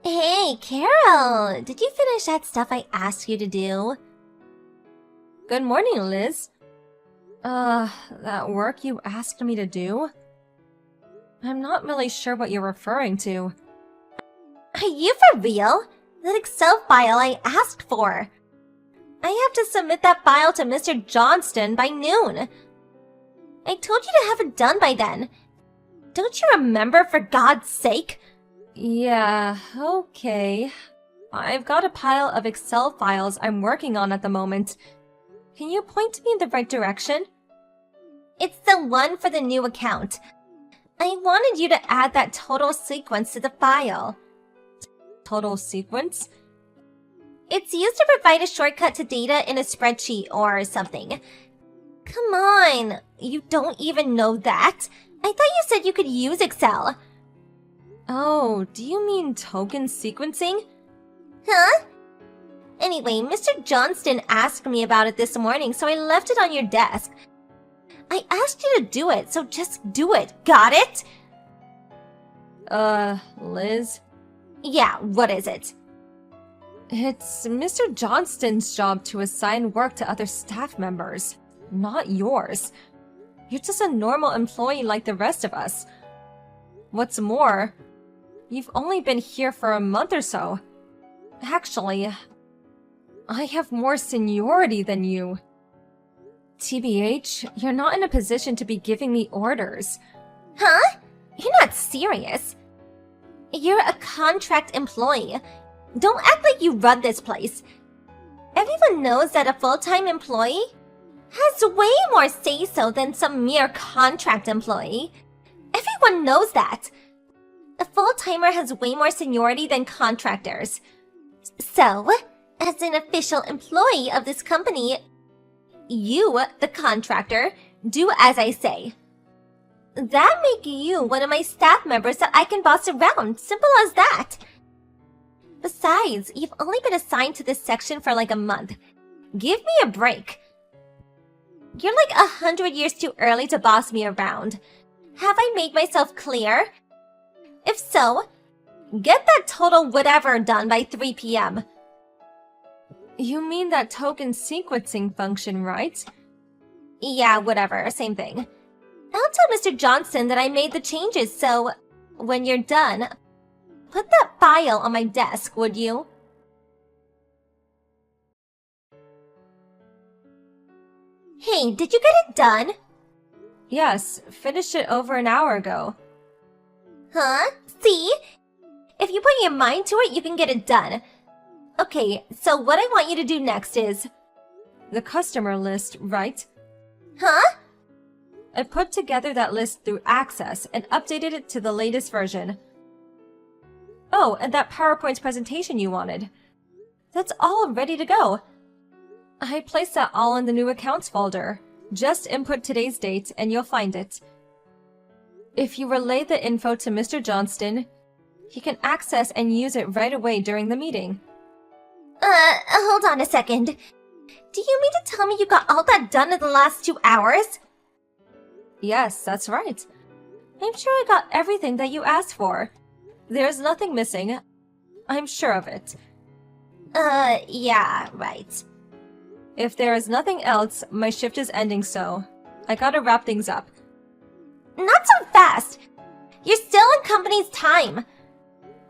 Hey, Carol! Did you finish that stuff I asked you to do? Good morning, Liz. That work you asked me to do? I'm not really sure what you're referring to. Are you for real? That Excel file I asked for. I have to submit that file to Mr. Johnston by noon. I told you to have it done by then. Don't you remember, for God's sake? Yeah, okay. I've got a pile of Excel files I'm working on at the moment. Can you point me in the right direction? It's the one for the new account. I wanted you to add that total sequence to the file. Total sequence? It's used to provide a shortcut to data in a spreadsheet or something. Come on, you don't even know that? I thought you said you could use Excel. Oh, do you mean token sequencing? Huh? Anyway, Mr. Johnston asked me about it this morning, so I left it on your desk. I asked you to do it, so just do it. Got it? Liz? Yeah, what is it? It's Mr. Johnston's job to assign work to other staff members, not yours. You're just a normal employee like the rest of us. What's more, you've only been here for a month or so. Actually, I have more seniority than you. TBH, you're not in a position to be giving me orders. Huh? You're not serious. You're a contract employee. Don't act like you run this place. Everyone knows that a full-time employee has way more say-so than some mere contract employee. Everyone knows that. A full-timer has way more seniority than contractors. So, as an official employee of this company, you, the contractor, do as I say. That make you one of my staff members that I can boss around. Simple as that. Besides, you've only been assigned to this section for like a month. Give me a break. You're like 100 years too early to boss me around. Have I made myself clear? If so, get that total whatever done by 3 p.m. You mean that token sequencing function, right? Yeah, whatever, same thing. I'll tell Mr. Johnston that I made the changes, so when you're done, put that file on my desk, would you? Hey, did you get it done? Yes, finished it over an hour ago. Huh? See? If you put your mind to it, you can get it done. Okay, so what I want you to do next is... The customer list, right? Huh? I put together that list through Access and updated it to the latest version. Oh, and that PowerPoint presentation you wanted. That's all ready to go. I placed that all in the new accounts folder. Just input today's date and you'll find it. If you relay the info to Mr. Johnston, he can access and use it right away during the meeting. Hold on a second. Do you mean to tell me you got all that done in the last 2 hours? Yes, that's right. I'm sure I got everything that you asked for. There's nothing missing. I'm sure of it. Yeah, right. If there is nothing else, my shift is ending, so I gotta wrap things up. Not so fast! You're still in company's time!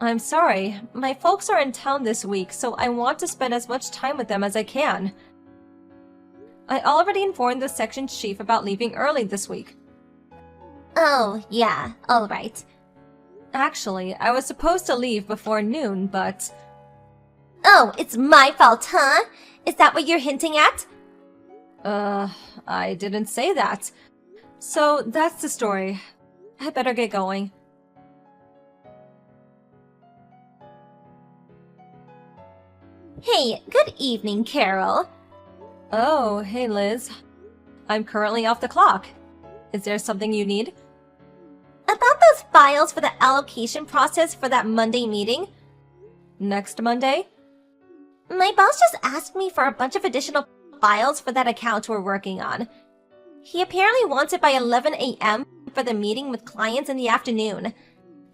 I'm sorry. My folks are in town this week, so I want to spend as much time with them as I can. I already informed the section chief about leaving early this week. Oh, yeah, alright. Actually, I was supposed to leave before noon, but... Oh, it's my fault, huh? Is that what you're hinting at? I didn't say that. So, that's the story. I better get going. Hey, good evening, Carol. Oh, hey Liz. I'm currently off the clock. Is there something you need? About those files for the allocation process for that Monday meeting? Next Monday? My boss just asked me for a bunch of additional files for that account we're working on. He apparently wants it by 11 a.m. for the meeting with clients in the afternoon.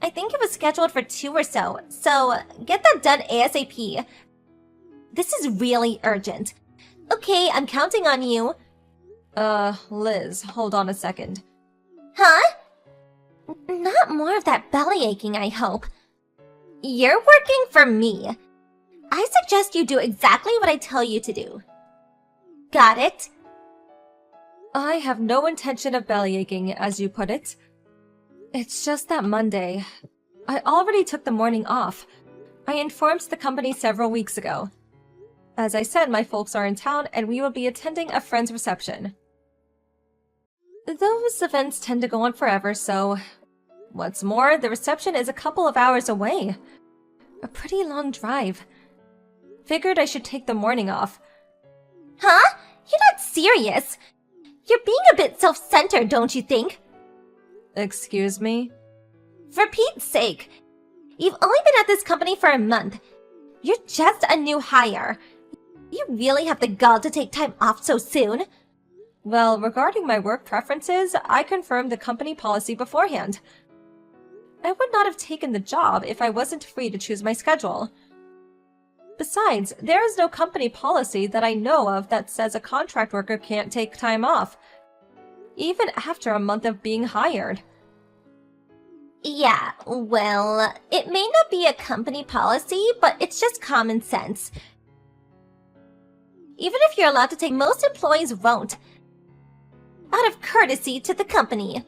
I think it was scheduled for 2 or so get that done ASAP. This is really urgent. Okay, I'm counting on you. Liz, hold on a second. Huh? Not more of that belly aching, I hope. You're working for me. I suggest you do exactly what I tell you to do. Got it? I have no intention of belly aching, as you put it. It's just that Monday. I already took the morning off. I informed the company several weeks ago. As I said, my folks are in town and we will be attending a friend's reception. Those events tend to go on forever, so... What's more, the reception is a couple of hours away. A pretty long drive. Figured I should take the morning off. Huh? You're not serious. You're being a bit self-centered, don't you think? Excuse me? For Pete's sake. You've only been at this company for a month. You're just a new hire. You really have the gall to take time off so soon? Well, regarding my work preferences, I confirmed the company policy beforehand. I would not have taken the job if I wasn't free to choose my schedule. Besides, there is no company policy that I know of that says a contract worker can't take time off, even after a month of being hired. Yeah, well, it may not be a company policy, but it's just common sense. Even if you're allowed to take, most employees won't. Out of courtesy to the company.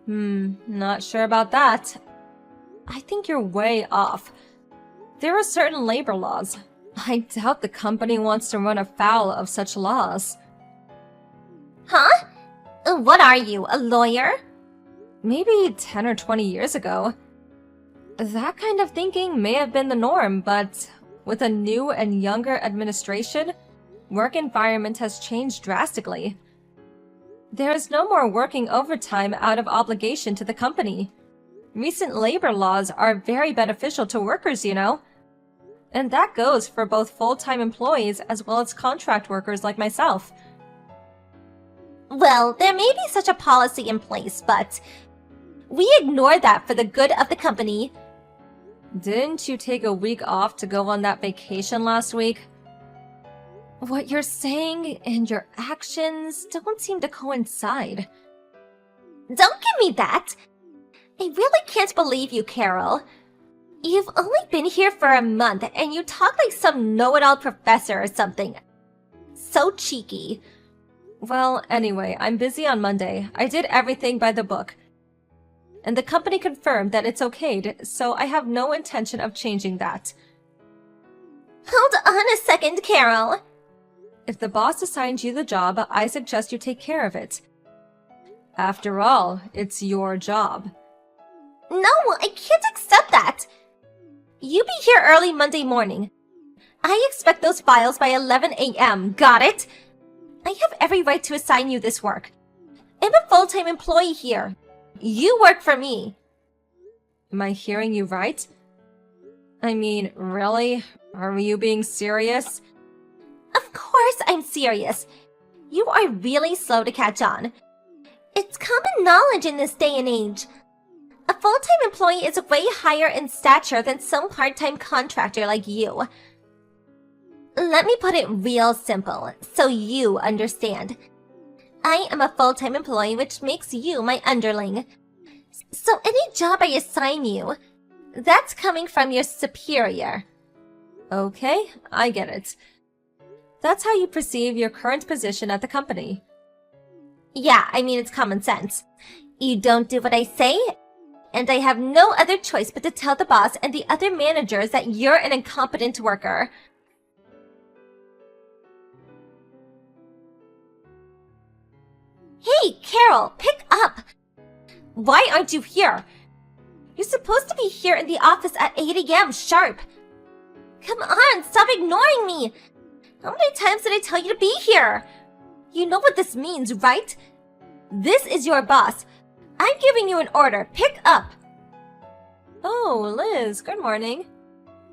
Not sure about that. I think you're way off. There are certain labor laws. I doubt the company wants to run afoul of such laws. Huh? What are you, a lawyer? Maybe 10 or 20 years ago. That kind of thinking may have been the norm, but with a new and younger administration, work environment has changed drastically. There is no more working overtime out of obligation to the company. Recent labor laws are very beneficial to workers, you know. And that goes for both full-time employees as well as contract workers like myself. Well, there may be such a policy in place, but we ignore that for the good of the company. Didn't you take a week off to go on that vacation last week? What you're saying and your actions don't seem to coincide. Don't give me that! I really can't believe you, Carol. You've only been here for a month and you talk like some know-it-all professor or something. So cheeky. Well, anyway, I'm busy on Monday. I did everything by the book. And the company confirmed that it's okayed, so I have no intention of changing that. Hold on a second, Carol. If the boss assigned you the job, I suggest you take care of it. After all, it's your job. No, I can't accept that. You be here early Monday morning. I expect those files by 11 a.m., got it? I have every right to assign you this work. I'm a full-time employee here. You work for me. Am I hearing you right? I mean, really? Are you being serious? Of course I'm serious. You are really slow to catch on. It's common knowledge in this day and age. A full-time employee is way higher in stature than some part-time contractor like you. Let me put it real simple, so you understand. I am a full-time employee, which makes you my underling. So any job I assign you, that's coming from your superior. Okay, I get it. That's how you perceive your current position at the company. Yeah, I mean, it's common sense. You don't do what I say, and I have no other choice but to tell the boss and the other managers that you're an incompetent worker. Hey, Carol, pick up! Why aren't you here? You're supposed to be here in the office at 8 a.m. sharp. Come on, stop ignoring me! How many times did I tell you to be here? You know what this means, right? This is your boss. I'm giving you an order. Pick up! Oh, Liz, good morning.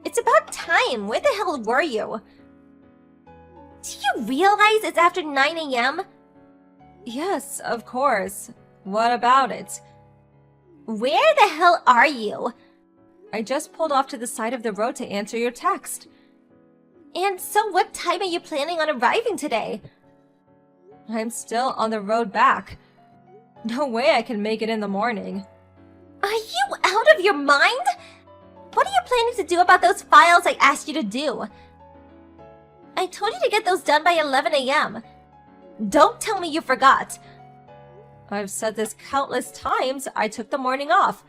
It's about time. Where the hell were you? Do you realize it's after 9 a.m.? Yes, of course. What about it? Where the hell are you? I just pulled off to the side of the road to answer your text. And so what time are you planning on arriving today? I'm still on the road back. No way I can make it in the morning. Are you out of your mind? What are you planning to do about those files I asked you to do? I told you to get those done by 11 a.m. Don't tell me you forgot. I've said this countless times. I took the morning off.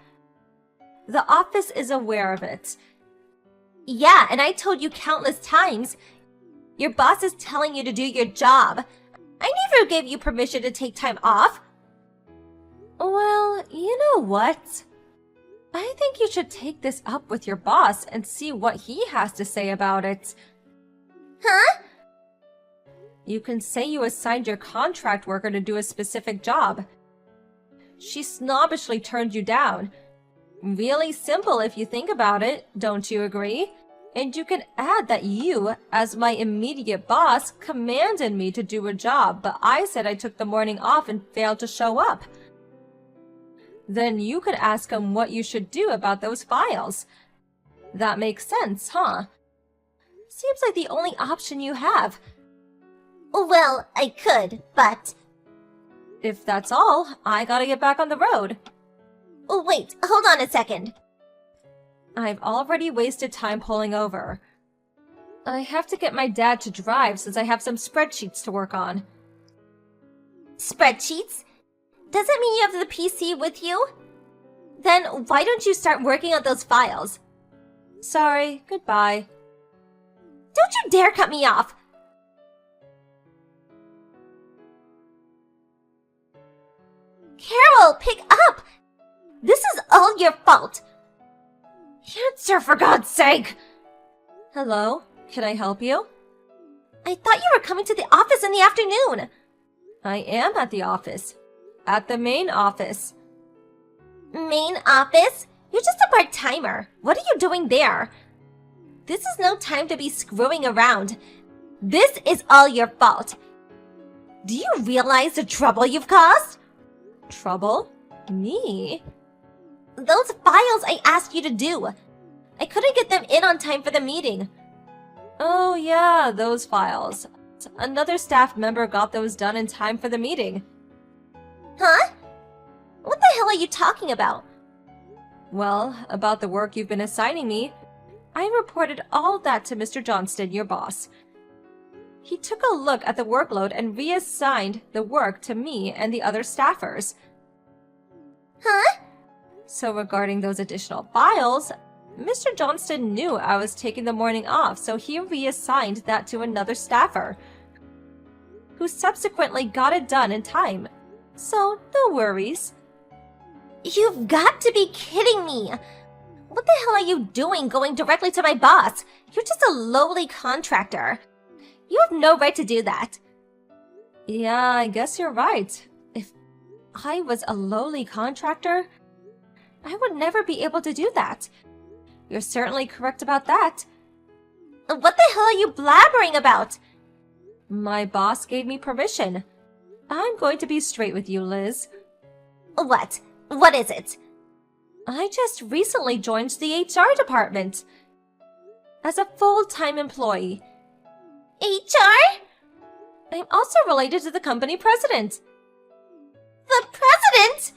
The office is aware of it. Yeah, and I told you countless times. Your boss is telling you to do your job. I never gave you permission to take time off. Well, you know what? I think you should take this up with your boss and see what he has to say about it. Huh? You can say you assigned your contract worker to do a specific job. She snobbishly turned you down. Really simple if you think about it, don't you agree? And you can add that you, as my immediate boss, commanded me to do a job, but I said I took the morning off and failed to show up. Then you could ask him what you should do about those files. That makes sense, huh? Seems like the only option you have. Well, I could, but... If that's all, I gotta get back on the road. Oh, wait, hold on a second. I've already wasted time pulling over. I have to get my dad to drive since I have some spreadsheets to work on. Spreadsheets? Does it mean you have the PC with you? Then why don't you start working on those files? Sorry, goodbye. Don't you dare cut me off! Carol, pick up! This is all your fault! Answer, for God's sake! Hello, can I help you? I thought you were coming to the office in the afternoon! I am at the office. At the main office. Main office? You're just a part-timer. What are you doing there? This is no time to be screwing around. This is all your fault. Do you realize the trouble you've caused? Trouble? Me? Those files I asked you to do. I couldn't get them in on time for the meeting. Oh yeah, those files. Another staff member got those done in time for the meeting. Huh? What the hell are you talking about? Well, about the work you've been assigning me. I reported all that to Mr. Johnston, your boss. He took a look at the workload and reassigned the work to me and the other staffers. Huh? So regarding those additional files, Mr. Johnston knew I was taking the morning off, so he reassigned that to another staffer, who subsequently got it done in time. So, no worries. You've got to be kidding me! What the hell are you doing going directly to my boss? You're just a lowly contractor. You have no right to do that. Yeah, I guess you're right. If I was a lowly contractor, I would never be able to do that. You're certainly correct about that. What the hell are you blabbering about? My boss gave me permission. I'm going to be straight with you, Liz. What? What is it? I just recently joined the HR department as a full-time employee. HR? I'm also related to the company president. The president?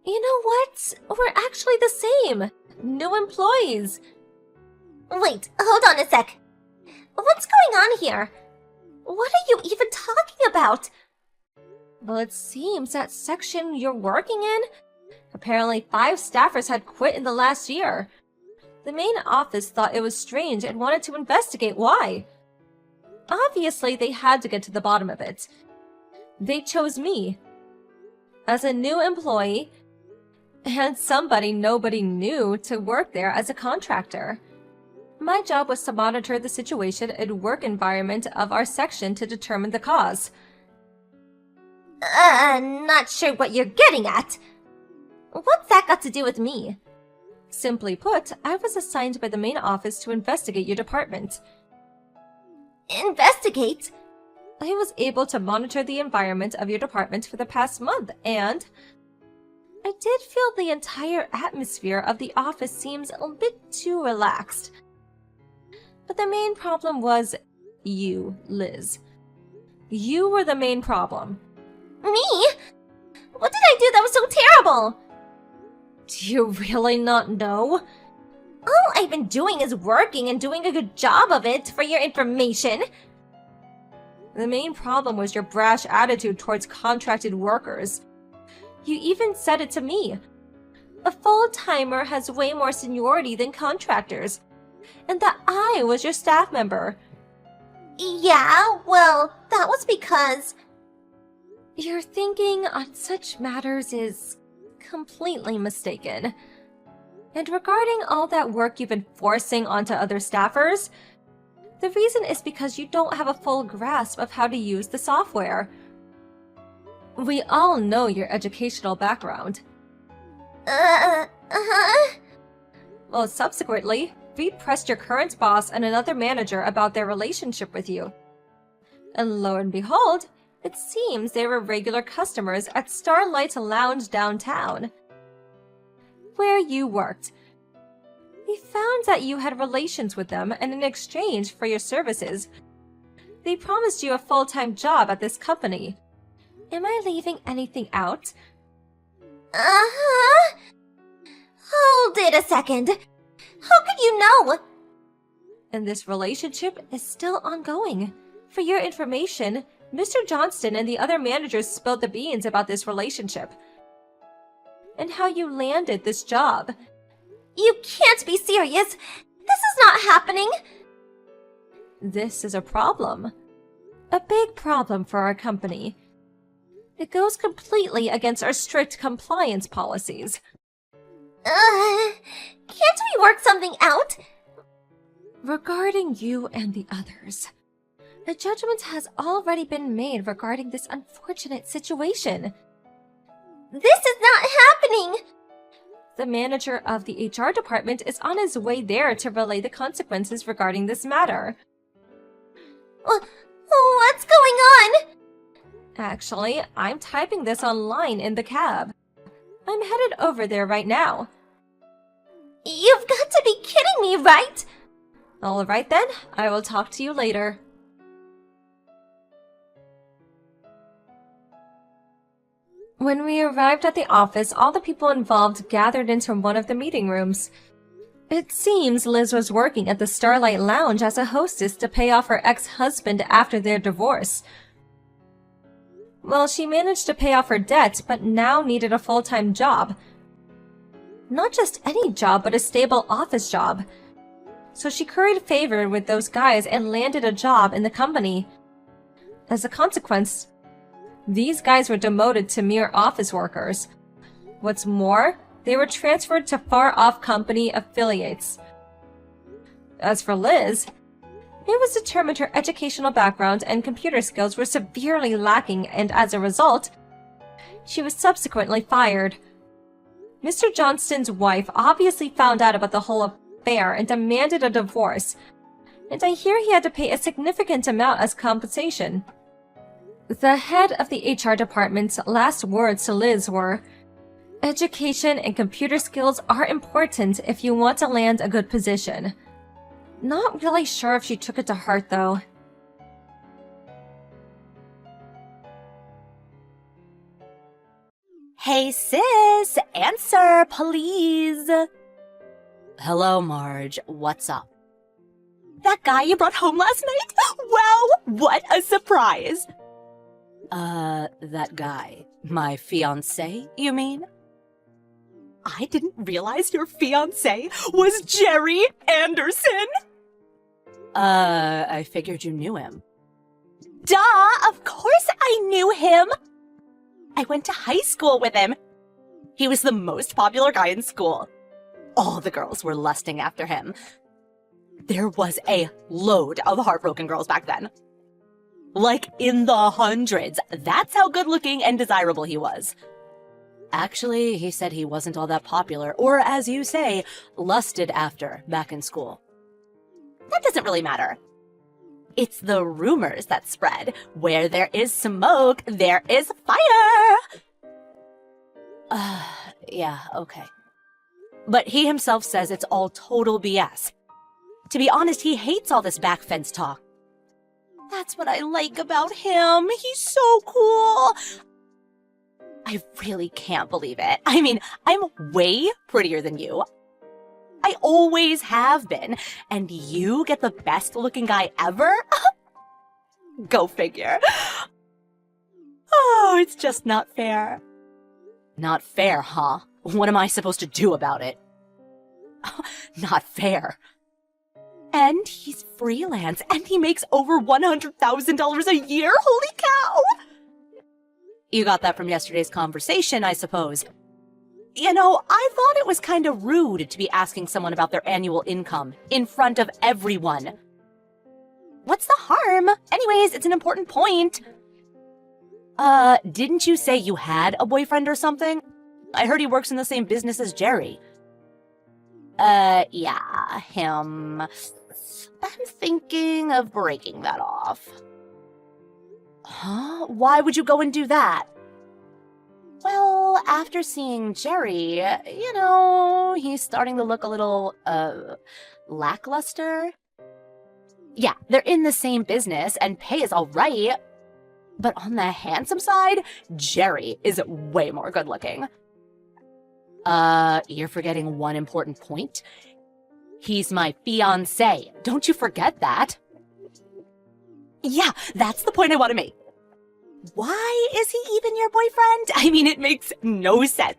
You know what? We're actually the same. New employees. Wait, hold on a sec. What's going on here? What are you even talking about? Well, it seems that section you're working in, apparently 5 staffers had quit in the last year. The main office thought it was strange and wanted to investigate why. Obviously, they had to get to the bottom of it. They chose me as a new employee and somebody nobody knew to work there as a contractor. My job was to monitor the situation and work environment of our section to determine the cause. Not sure what you're getting at. What's that got to do with me? Simply put, I was assigned by the main office to investigate your department. Investigate? I was able to monitor the environment of your department for the past month, and... I did feel the entire atmosphere of the office seems a bit too relaxed. But the main problem was you, Liz. You were the main problem. Me? What did I do that was so terrible? Do you really not know? All I've been doing is working and doing a good job of it, for your information. The main problem was your brash attitude towards contracted workers. You even said it to me. A full-timer has way more seniority than contractors, and that I was your staff member. Yeah, well, that was because... Your thinking on such matters is completely mistaken. And regarding all that work you've been forcing onto other staffers, the reason is because you don't have a full grasp of how to use the software. We all know your educational background. Well, subsequently, we pressed your current boss and another manager about their relationship with you. And lo and behold, it seems they were regular customers at Starlight Lounge downtown, where you worked. We found that you had relations with them, and in exchange for your services, they promised you a full-time job at this company. Am I leaving anything out? Hold it a second. How could you know? And this relationship is still ongoing. For your information, Mr. Johnston and the other managers spilled the beans about this relationship and how you landed this job. You can't be serious. This is not happening. This is a problem. A big problem for our company. It goes completely against our strict compliance policies. Can't we work something out? Regarding you and the others, a judgment has already been made regarding this unfortunate situation. This is not happening! The manager of the HR department is on his way there to relay the consequences regarding this matter. What's going on? Actually, I'm typing this online in the cab. I'm headed over there right now. You've got to be kidding me, right? All right then, I will talk to you later. When we arrived at the office, all the people involved gathered into one of the meeting rooms. It seems Liz was working at the Starlight Lounge as a hostess to pay off her ex-husband after their divorce. Well, she managed to pay off her debt, but now needed a full-time job. Not just any job, but a stable office job. So she curried favor with those guys and landed a job in the company. As a consequence, these guys were demoted to mere office workers. What's more, they were transferred to far-off company affiliates. As for Liz, it was determined her educational background and computer skills were severely lacking, and as a result, she was subsequently fired. Mr. Johnston's wife obviously found out about the whole affair and demanded a divorce, and I hear he had to pay a significant amount as compensation. The head of the HR department's last words to Liz were, "Education and computer skills are important if you want to land a good position." Not really sure if she took it to heart, though. Hey sis, answer, please. Hello, Marge. What's up? That guy you brought home last night? Wow, what a surprise. That guy. My fiancé, you mean? I didn't realize your fiancé was Jerry Anderson. I figured you knew him. Duh, of course I knew him. I went to high school with him. He was the most popular guy in school. All the girls were lusting after him. There was a load of heartbroken girls back then. Like in the hundreds. That's how good-looking and desirable he was. Actually, he said he wasn't all that popular, or as you say, lusted after back in school. That doesn't really matter. It's the rumors that spread. Where there is smoke, there is fire! Yeah, okay. But he himself says it's all total BS. To be honest, he hates all this back fence talk. That's what I like about him. He's so cool. I really can't believe it. I mean, I'm way prettier than you. I always have been. And you get the best looking guy ever? Go figure. Oh, it's just not fair. Not fair, huh? What am I supposed to do about it? Not fair. And he's freelance, and he makes over $100,000 a year? Holy cow! You got that from yesterday's conversation, I suppose. You know, I thought it was kind of rude to be asking someone about their annual income in front of everyone. What's the harm? Anyways, it's an important point. Didn't you say you had a boyfriend or something? I heard he works in the same business as Jerry. Yeah, him. I'm thinking of breaking that off. Huh? Why would you go and do that? Well, after seeing Jerry, you know, he's starting to look a little, lackluster. Yeah, they're in the same business and pay is alright. But on the handsome side, Jerry is way more good looking. You're forgetting one important point. He's my fiancé. Don't you forget that. Yeah, that's the point I want to make. Why is he even your boyfriend? I mean, it makes no sense.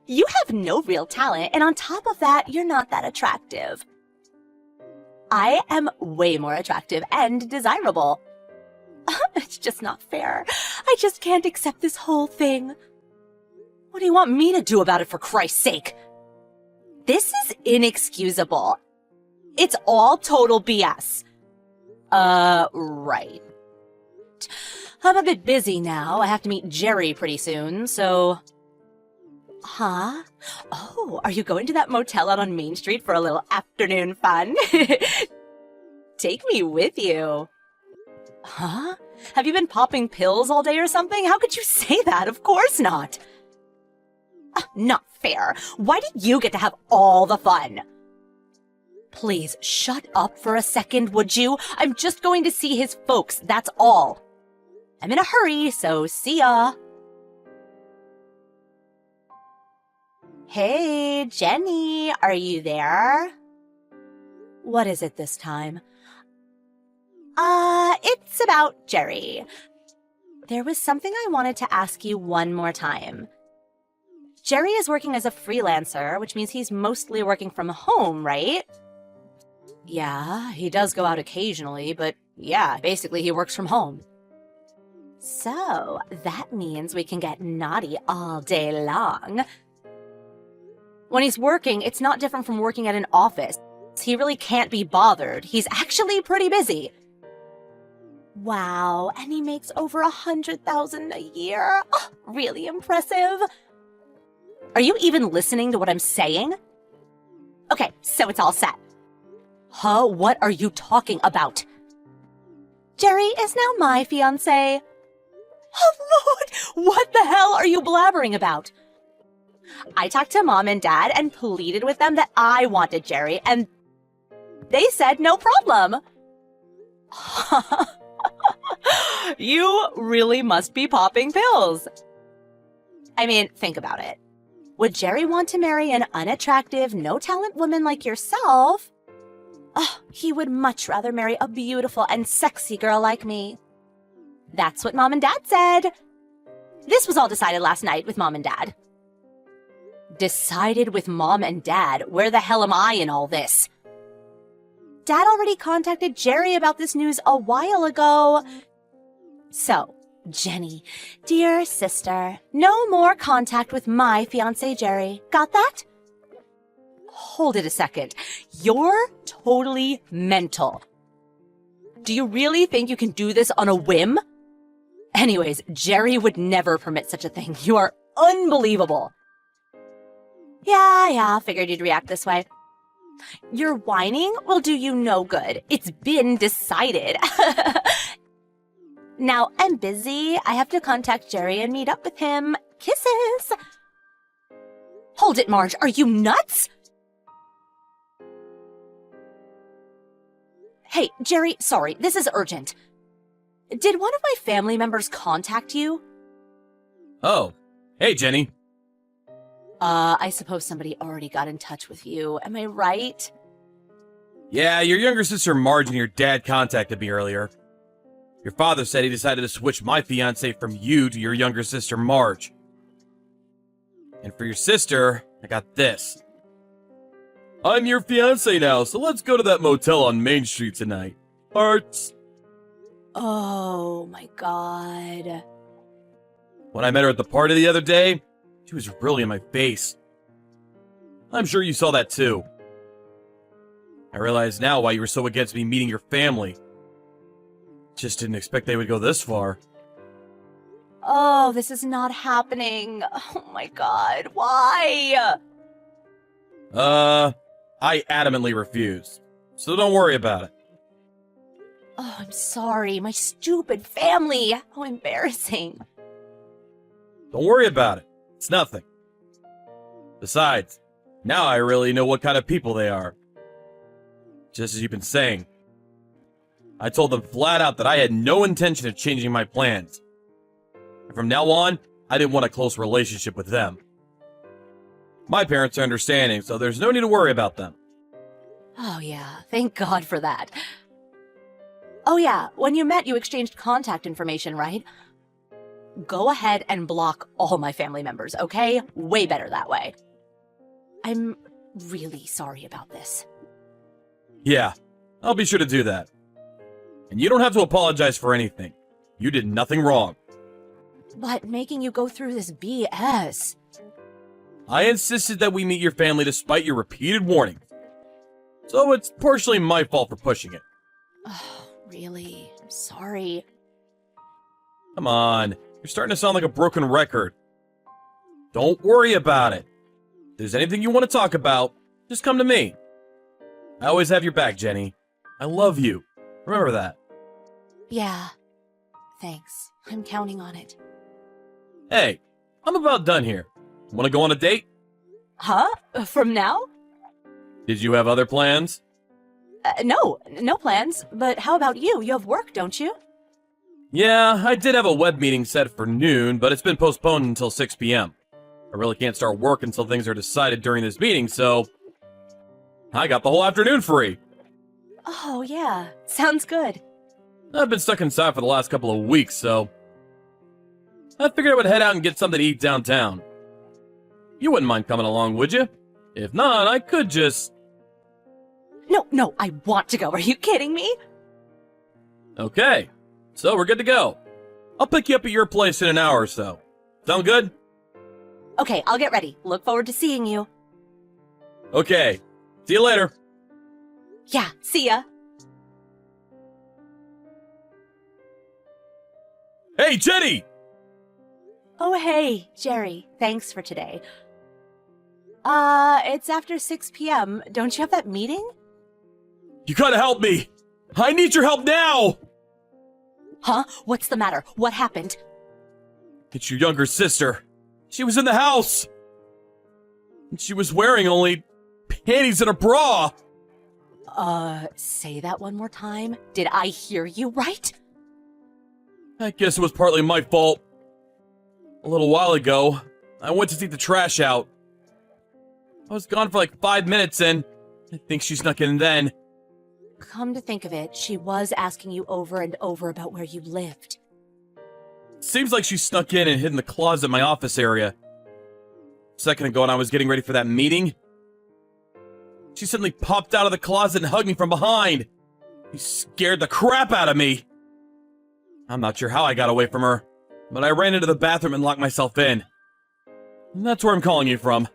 You have no real talent, and on top of that, you're not that attractive. I am way more attractive and desirable. It's just not fair. I just can't accept this whole thing. What do you want me to do about it, for Christ's sake? This is inexcusable. It's all total BS. Right. I'm a bit busy now. I have to meet Jerry pretty soon, so... Huh? Oh, are you going to that motel out on Main Street for a little afternoon fun? Take me with you. Huh? Have you been popping pills all day or something? How could you say that? Of course not. Not fair. Why did you get to have all the fun? Please, shut up for a second, would you? I'm just going to see his folks, that's all. I'm in a hurry, so see ya. Hey, Jenny, are you there? What is it this time? It's about Jerry. There was something I wanted to ask you one more time. Jerry is working as a freelancer, which means he's mostly working from home, right? Yeah, he does go out occasionally, but yeah, basically he works from home. So, that means we can get naughty all day long. When he's working, it's not different from working at an office. He really can't be bothered. He's actually pretty busy. Wow, and he makes over $100,000 a year? Oh, really impressive. Are you even listening to what I'm saying? Okay, so it's all set. Huh? What are you talking about? Jerry is now my fiancé. Oh, Lord! What the hell are you blabbering about? I talked to Mom and Dad and pleaded with them that I wanted Jerry, and they said no problem. You really must be popping pills. I mean, think about it. Would Jerry want to marry an unattractive, no-talent woman like yourself? Oh, he would much rather marry a beautiful and sexy girl like me. That's what Mom and Dad said. This was all decided last night with Mom and Dad. Decided with Mom and Dad? Where the hell am I in all this? Dad already contacted Jerry about this news a while ago. So, Jenny, dear sister, no more contact with my fiancé Jerry. Got that? Hold it a second. You're totally mental. Do you really think you can do this on a whim? Anyways, Jerry would never permit such a thing. You are unbelievable. Yeah, figured you'd react this way. Your whining will do you no good. It's been decided. Now, I'm busy. I have to contact Jerry and meet up with him. Kisses! Hold it, Marge. Are you nuts? Hey, Jerry, sorry, this is urgent. Did one of my family members contact you? Oh, hey, Jenny. I suppose somebody already got in touch with you. Am I right? Yeah, your younger sister Marge and your dad contacted me earlier. Your father said he decided to switch my fiancée from you to your younger sister Marge. And for your sister, I got this. I'm your fiancé now, so let's go to that motel on Main Street tonight. Hearts. Oh my god. When I met her at the party the other day, she was really in my face. I'm sure you saw that too. I realize now why you were so against me meeting your family. Just didn't expect they would go this far. Oh, this is not happening. Oh my god, why? I adamantly refuse. So don't worry about it. Oh, I'm sorry. My stupid family. How embarrassing. Don't worry about it. It's nothing. Besides, now I really know what kind of people they are. Just as you've been saying. I told them flat out that I had no intention of changing my plans. And from now on, I didn't want a close relationship with them. My parents are understanding, so there's no need to worry about them. Oh yeah, thank God for that. Oh yeah, when you met, you exchanged contact information, right? Go ahead and block all my family members, okay? Way better that way. I'm really sorry about this. Yeah, I'll be sure to do that. And you don't have to apologize for anything. You did nothing wrong. But making you go through this BS... I insisted that we meet your family despite your repeated warnings. So it's partially my fault for pushing it. Oh, really? I'm sorry. Come on, you're starting to sound like a broken record. Don't worry about it. If there's anything you want to talk about, just come to me. I always have your back, Jenny. I love you. Remember that. Yeah. Thanks. I'm counting on it. Hey, I'm about done here. Want to go on a date? Huh? From now? Did you have other plans? No plans. But how about you? You have work, don't you? Yeah, I did have a web meeting set for noon, but it's been postponed until 6 p.m. I really can't start work until things are decided during this meeting, so I got the whole afternoon free. Oh, yeah. Sounds good. I've been stuck inside for the last couple of weeks, so I figured I would head out and get something to eat downtown. You wouldn't mind coming along, would you? If not, I could just... No, I want to go. Are you kidding me? Okay, so we're good to go. I'll pick you up at your place in an hour or so. Sound good? Okay, I'll get ready. Look forward to seeing you. Okay, see you later. Yeah, see ya. Hey, Jenny! Oh, hey, Jerry. Thanks for today. It's after 6 p.m. Don't you have that meeting? You gotta help me! I need your help now! Huh? What's the matter? What happened? It's your younger sister. She was in the house! And she was wearing only panties and a bra! Say that one more time. Did I hear you right? I guess it was partly my fault. A little while ago, I went to take the trash out. I was gone for like 5 minutes and I think she snuck in then. Come to think of it, she was asking you over and over about where you lived. Seems like she snuck in and hid in the closet in my office area. A second ago when I was getting ready for that meeting, she suddenly popped out of the closet and hugged me from behind. She scared the crap out of me. I'm not sure how I got away from her, but I ran into the bathroom and locked myself in. And that's where I'm calling you from.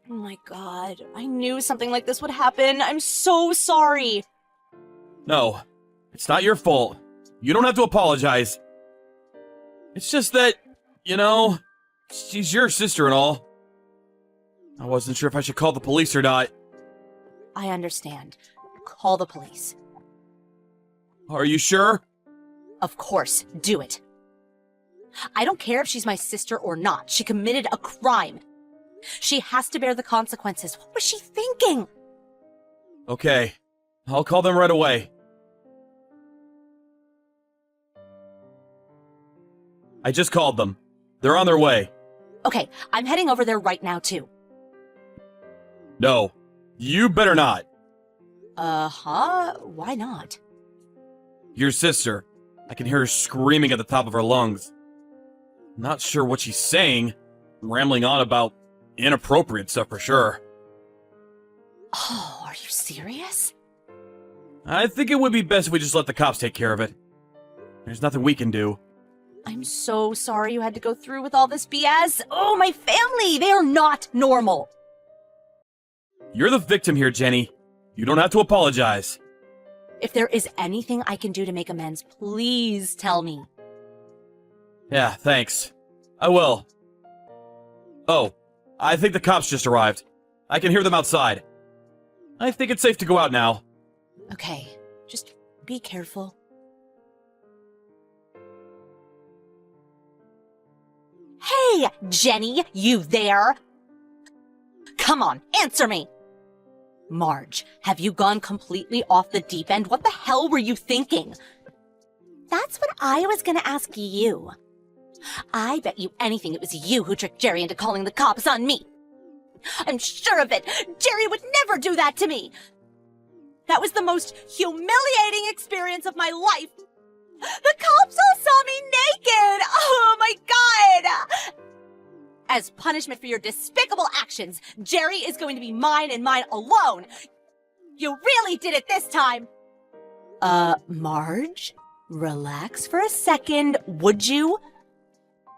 Oh my god, I knew something like this would happen. I'm so sorry. No, it's not your fault. You don't have to apologize. It's just that, she's your sister and all. I wasn't sure if I should call the police or not. I understand. Call the police. Are you sure? Of course, do it. I don't care if she's my sister or not. She committed a crime. She has to bear the consequences. What was she thinking? Okay, I'll call them right away. I just called them. They're on their way. Okay, I'm heading over there right now, too. No, you better not. Why not? Your sister. I can hear her screaming at the top of her lungs. Not sure what she's saying. Rambling on about inappropriate stuff for sure. Oh, are you serious? I think it would be best if we just let the cops take care of it. There's nothing we can do. I'm so sorry you had to go through with all this BS. Oh, my family! They are not normal! You're the victim here, Jenny. You don't have to apologize. If there is anything I can do to make amends, please tell me. Yeah, thanks. I will. Oh, I think the cops just arrived. I can hear them outside. I think it's safe to go out now. Okay, just be careful. Hey, Jenny, you there? Come on, answer me! Marge, have you gone completely off the deep end? What the hell were you thinking? That's what I was gonna ask you. I bet you anything it was you who tricked Jerry into calling the cops on me. I'm sure of it. Jerry would never do that to me. That was the most humiliating experience of my life. The cops all saw me naked. Oh my God. As punishment for your despicable actions, Jerry is going to be mine and mine alone. You really did it this time. Marge, relax for a second, would you?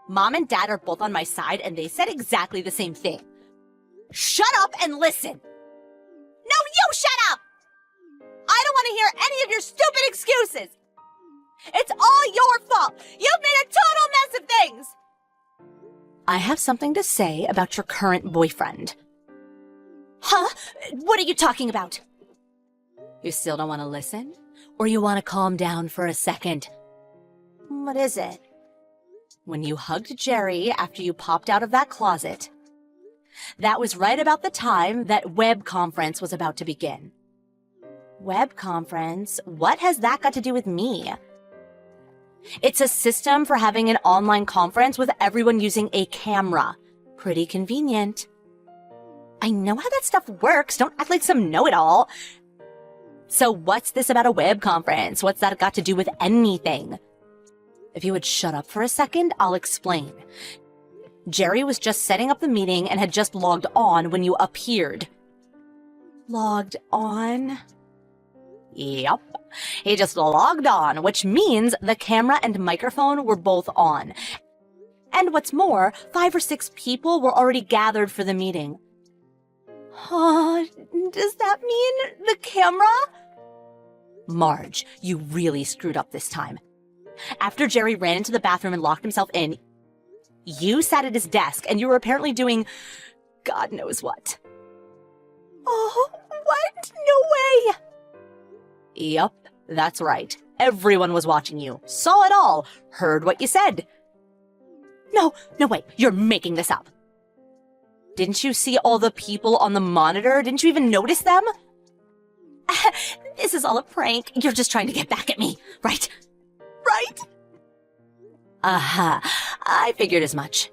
Mom and Dad are both on my side, and they said exactly the same thing. Shut up and listen. No, you shut up! I don't want to hear any of your stupid excuses. It's all your fault. You've made a total mess of things. I have something to say about your current boyfriend. Huh? What are you talking about? You still don't want to listen? Or you want to calm down for a second? What is it? When you hugged Jerry after you popped out of that closet, that was right about the time that web conference was about to begin. Web conference? What has that got to do with me? It's a system for having an online conference with everyone using a camera. Pretty convenient. I know how that stuff works. Don't act like some know-it-all. So what's this about a web conference? What's that got to do with anything? If you would shut up for a second, I'll explain. Jerry was just setting up the meeting and had just logged on when you appeared. Logged on? Yep. He just logged on, which means the camera and microphone were both on. And what's more, 5 or 6 people were already gathered for the meeting. Does that mean the camera? Marge, you really screwed up this time. After Jerry ran into the bathroom and locked himself in, you sat at his desk and you were apparently doing God knows what. Oh, what? No way! Yup, that's right. Everyone was watching you, saw it all, heard what you said. No, wait, you're making this up. Didn't you see all the people on the monitor? Didn't you even notice them? This is all a prank. You're just trying to get back at me, right? Right? I figured as much.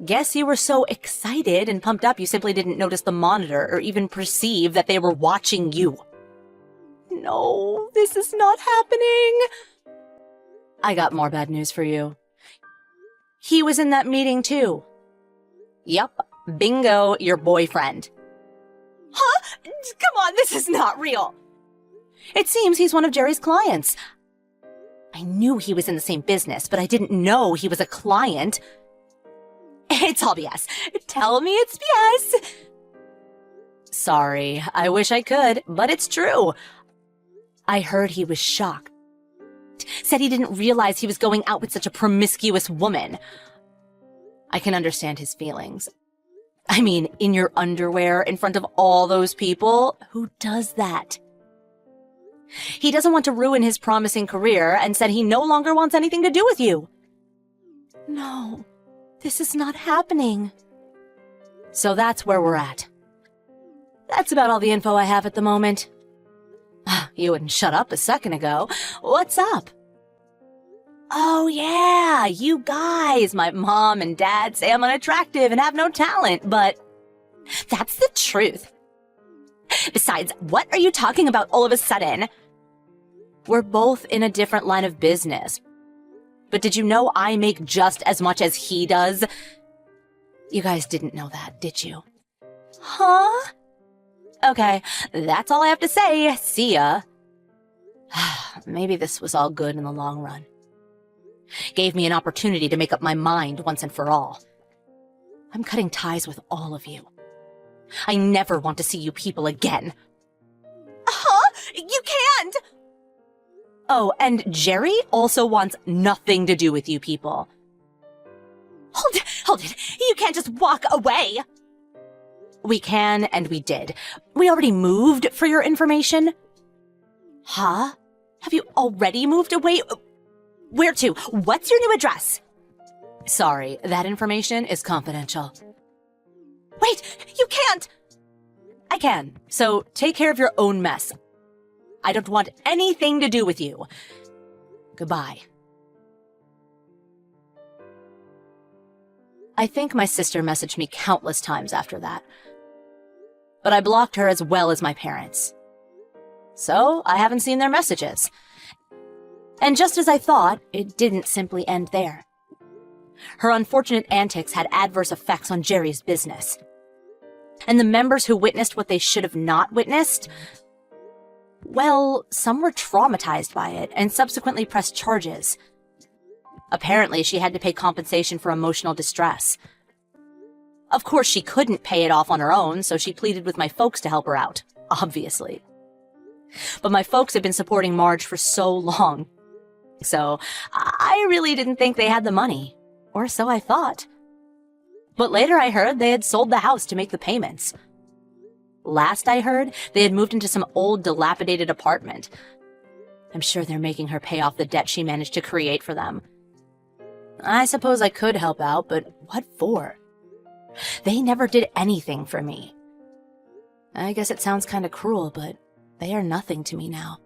Guess you were so excited and pumped up you simply didn't notice the monitor or even perceive that they were watching you. No, this is not happening. I got more bad news for you. He was in that meeting too. Yup, bingo, your boyfriend. Huh? Come on, this is not real. It seems he's one of Jerry's clients. I knew he was in the same business, but I didn't know he was a client. It's all BS. Tell me it's BS. Sorry, I wish I could, but it's true. I heard he was shocked. Said he didn't realize he was going out with such a promiscuous woman. I can understand his feelings. I mean, in your underwear in front of all those people? Who does that? He doesn't want to ruin his promising career and said he no longer wants anything to do with you. No, this is not happening. So that's where we're at. That's about all the info I have at the moment. You wouldn't shut up a second ago. What's up? Oh yeah, you guys. My mom and dad say I'm unattractive and have no talent, but that's the truth. Besides, what are you talking about all of a sudden? We're both in a different line of business. But did you know I make just as much as he does? You guys didn't know that, did you? Huh? Okay, that's all I have to say. See ya. Maybe this was all good in the long run. Gave me an opportunity to make up my mind once and for all. I'm cutting ties with all of you. I never want to see you people again. Huh? You can't! Oh, and Jerry also wants nothing to do with you people. Hold it. You can't just walk away. We can, and we did. We already moved, for your information. Huh? Have you already moved away? Where to? What's your new address? Sorry, that information is confidential. Wait, you can't! I can, so take care of your own mess. I don't want anything to do with you. Goodbye. I think my sister messaged me countless times after that. But I blocked her as well as my parents. So I haven't seen their messages. And just as I thought, it didn't simply end there. Her unfortunate antics had adverse effects on Jerry's business. And the members who witnessed what they should have not witnessed, well, some were traumatized by it and subsequently pressed charges. Apparently, she had to pay compensation for emotional distress. Of course, she couldn't pay it off on her own, so she pleaded with my folks to help her out, obviously. But my folks had been supporting Marge for so long, so I really didn't think they had the money, or so I thought. But later I heard they had sold the house to make the payments. Last I heard, they had moved into some old, dilapidated apartment. I'm sure they're making her pay off the debt she managed to create for them. I suppose I could help out, but what for? They never did anything for me. I guess it sounds kind of cruel, but they are nothing to me now.